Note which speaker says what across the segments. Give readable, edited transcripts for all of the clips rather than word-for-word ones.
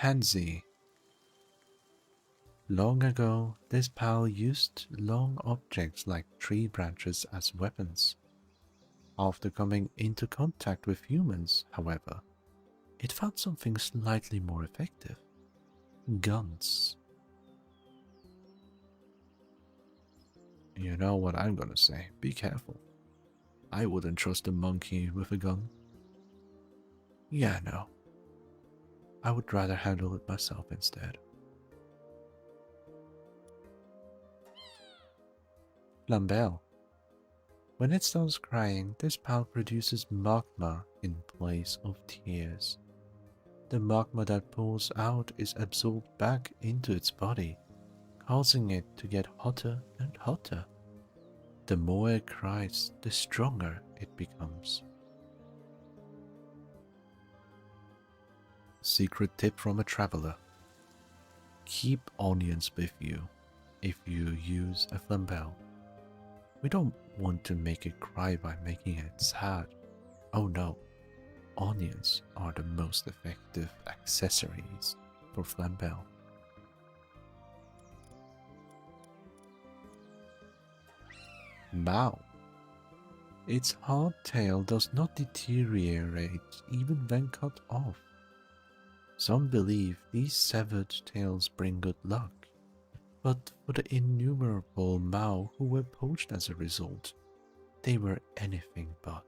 Speaker 1: Tanzee. Long ago, this pal used long objects like tree branches as weapons. After coming into contact with humans, however, it found something slightly more effective. Guns. You know what I'm gonna say, be careful. I wouldn't trust a monkey with a gun. Yeah, no. I would rather handle it myself instead. Flambelle. When it starts crying, this pal produces magma in place of tears. The magma that pours out is absorbed back into its body, causing it to get hotter and hotter. The more it cries, the stronger it becomes. Secret tip from a traveler. Keep onions with you if you use a Flambelle. We don't want to make it cry by making it sad. Oh no, onions are the most effective accessories for Flambelle. Mao. Its hard tail does not deteriorate even when cut off. Some believe these severed tails bring good luck, but for the innumerable Mao who were poached as a result, they were anything but.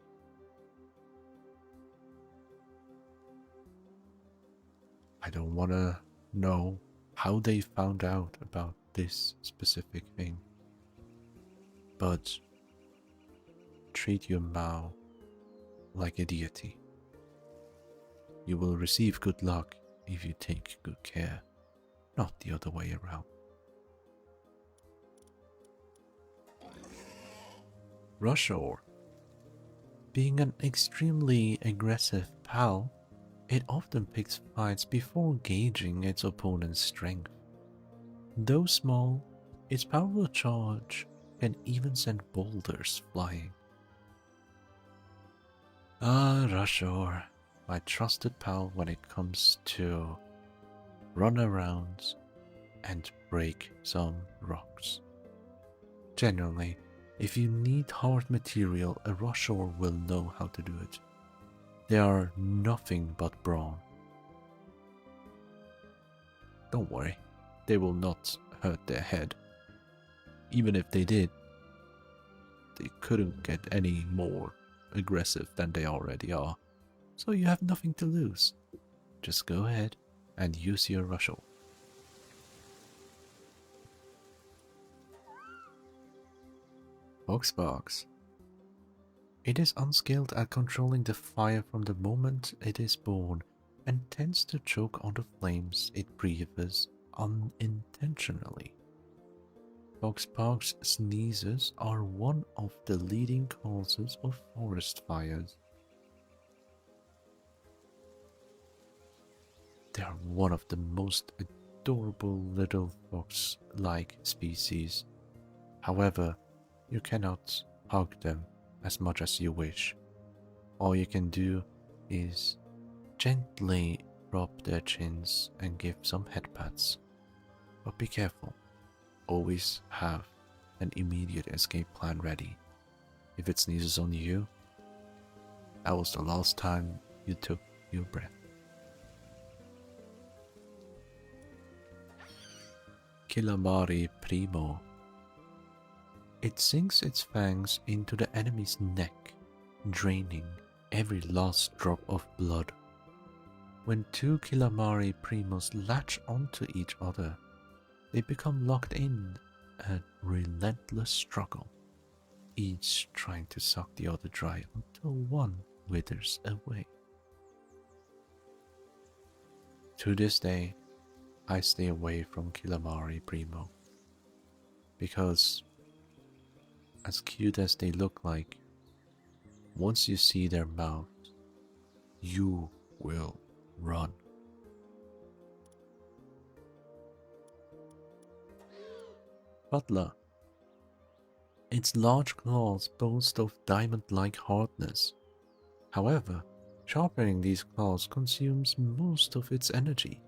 Speaker 1: I don't wanna know how they found out about this specific thing, but treat your Mao like a deity. You will receive good luck if you take good care, not the other way around. Rushoar. Being an extremely aggressive pal, it often picks fights before gauging its opponent's strength. Though small, its powerful charge can even send boulders flying. Rushoar, my trusted pal when it comes to run around and break some rocks. Genuinely, if you need hard material, a Rushoar will know how to do it. They are nothing but brawn. Don't worry, they will not hurt their head. Even if they did, they couldn't get any more aggressive than they already are. So you have nothing to lose. Just go ahead and use your Rushoar. Foxparks. It is unskilled at controlling the fire from the moment it is born and tends to choke on the flames it breathes unintentionally. Foxparks' sneezes are one of the leading causes of forest fires. They are one of the most adorable little fox-like species. However, you cannot hug them as much as you wish. All you can do is gently rub their chins and give some head pats. But be careful, always have an immediate escape plan ready. If it sneezes on you, that was the last time you took your breath. Killamari Primo. It sinks its fangs into the enemy's neck, draining every last drop of blood. When two Killamari Primos latch onto each other, they become locked in a relentless struggle, each trying to suck the other dry until one withers away. To this day, I stay away from Killamari Primo, because as cute as they look like, once you see their mouth, you will run. Fuddler. Its large claws boast of diamond-like hardness. However, sharpening these claws consumes most of its energy.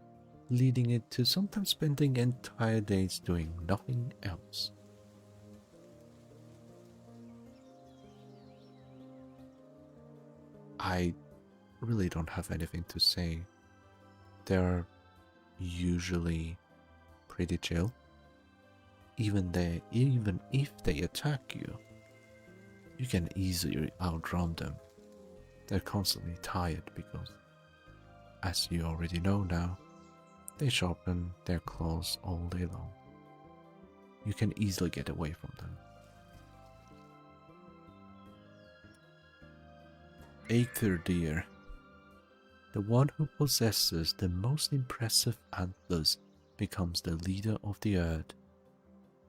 Speaker 1: leading it to sometimes spending entire days doing nothing else. I really don't have anything to say. They're usually pretty chill. Even if they attack you, you can easily outrun them. They're constantly tired because, as you already know now, they sharpen their claws all day long. You can easily get away from them. Eikthyrdeer, the one who possesses the most impressive antlers, becomes the leader of the herd.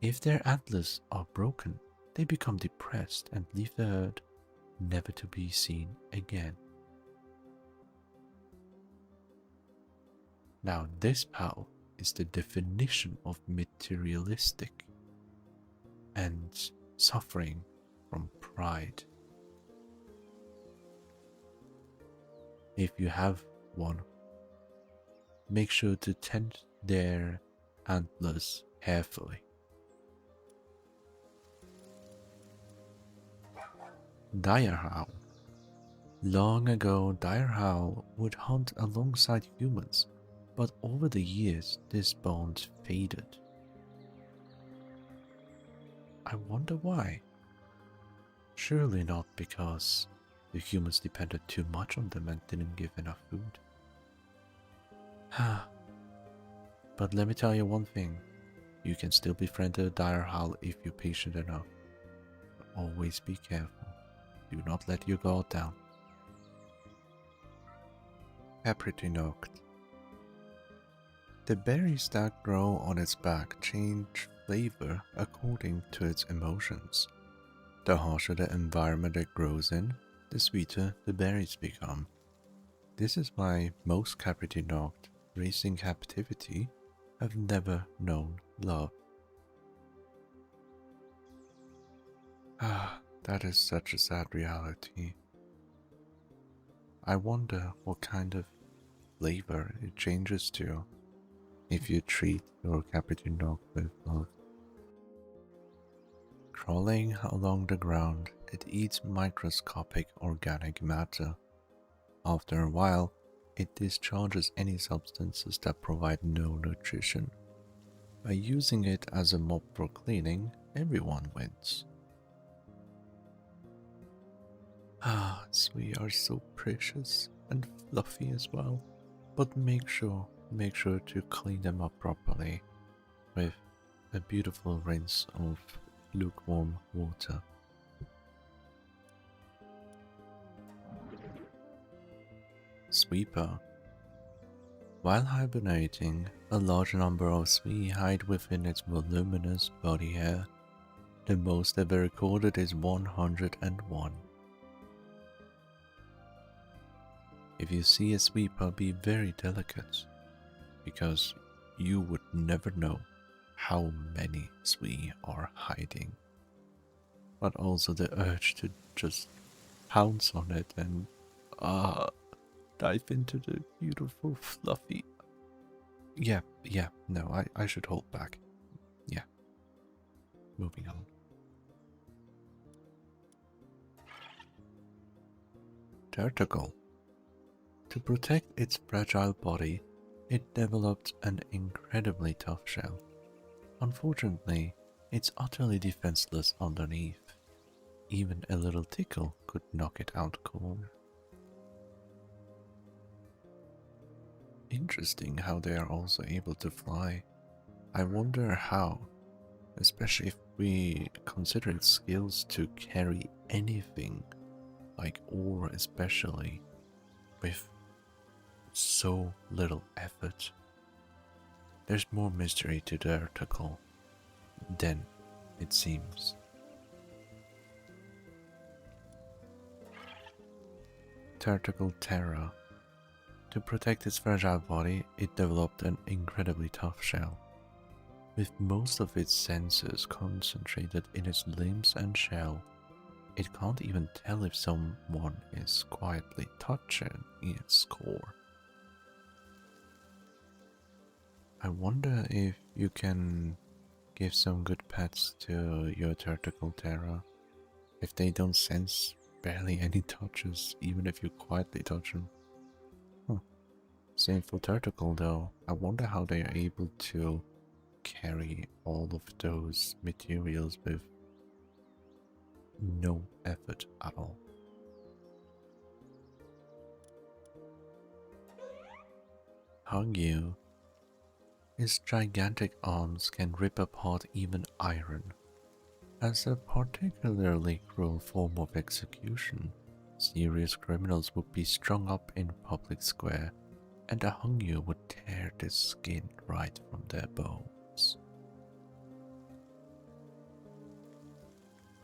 Speaker 1: If their antlers are broken, they become depressed and leave the herd, never to be seen again. Now this pal is the definition of materialistic and suffering from pride. If you have one, make sure to tend their antlers carefully. Direhowl. Long ago, Direhowl would hunt alongside humans, but over the years this bond faded. I wonder why. Surely not because the humans depended too much on them and didn't give enough food. But let me tell you one thing, you can still befriend a Direhowl if you're patient enough. But always be careful. Do not let your guard down. Caprity Noct. The berries that grow on its back change flavor according to its emotions. The harsher the environment it grows in, the sweeter the berries become. This is why most Caprity Noct raised in captivity have never known love. That is such a sad reality. I wonder what kind of flavor it changes to if you treat your Caprity Noct with love. Crawling along the ground, it eats microscopic organic matter. After a while, it discharges any substances that provide no nutrition. By using it as a mop for cleaning, everyone wins. Swee are so precious and fluffy as well, but make sure to clean them up properly with a beautiful rinse of lukewarm water. Sweepa. While hibernating, a large number of Swee hide within its voluminous body hair. The most ever recorded is 101. If you see a Sweepa, be very delicate, because you would never know how many Swee are hiding. But also the urge to just pounce on it and dive into the beautiful fluffy. Yeah, no, I should hold back. Yeah. Moving on. Turtacle. To protect its fragile body, it developed an incredibly tough shell. Unfortunately, it's utterly defenseless underneath. Even a little tickle could knock it out cold. Interesting how they are also able to fly. I wonder how, especially if we consider its skills to carry anything, like ore especially, with so little effort. There's more mystery to the Turtacle than it seems. Turtacle Terra. To protect its fragile body, it developed an incredibly tough shell. With most of its senses concentrated in its limbs and shell, it can't even tell if someone is quietly touching its core. I wonder if you can give some good pets to your Turtacle Terra if they don't sense barely any touches, even if you quietly touch them. Huh. Same for Turtacle though. I wonder how they are able to carry all of those materials with no effort at all. Hangyu, his gigantic arms can rip apart even iron. As a particularly cruel form of execution, serious criminals would be strung up in public square, and a Hangyu would tear the skin right from their bones.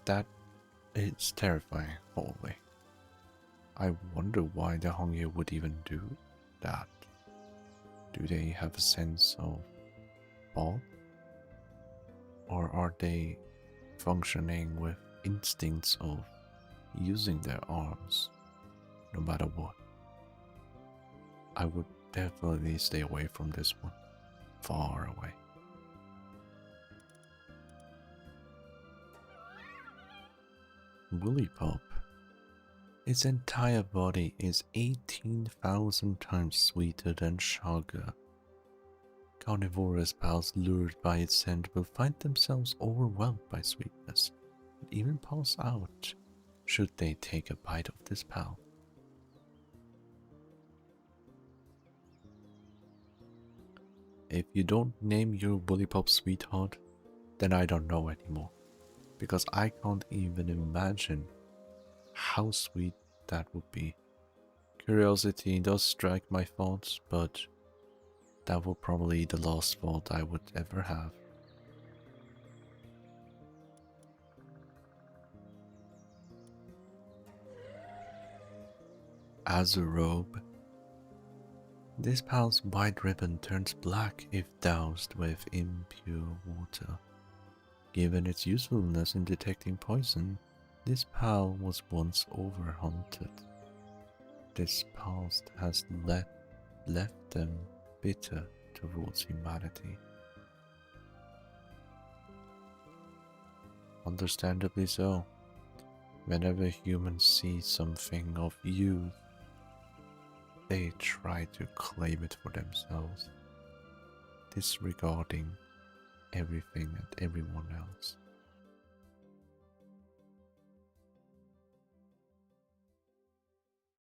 Speaker 1: That is terrifying, holy. I wonder why the Hangyu would even do that. Do they have a sense of awe? Or are they functioning with instincts of using their arms no matter what? I would definitely stay away from this one. Far away. Woolipop. Its entire body is 18,000 times sweeter than sugar. Carnivorous pals lured by its scent will find themselves overwhelmed by sweetness and even pass out should they take a bite of this pal. If you don't name your Woolipop sweetheart, then I don't know anymore, because I can't even imagine how sweet that would be. Curiosity does strike my thoughts, but that will probably be the last thought I would ever have. Azurobe. This pal's white ribbon turns black if doused with impure water. Given its usefulness in detecting poison, this pal was once overhunted. This past has left them bitter towards humanity. Understandably so. Whenever humans see something of youth, they try to claim it for themselves, disregarding everything and everyone else.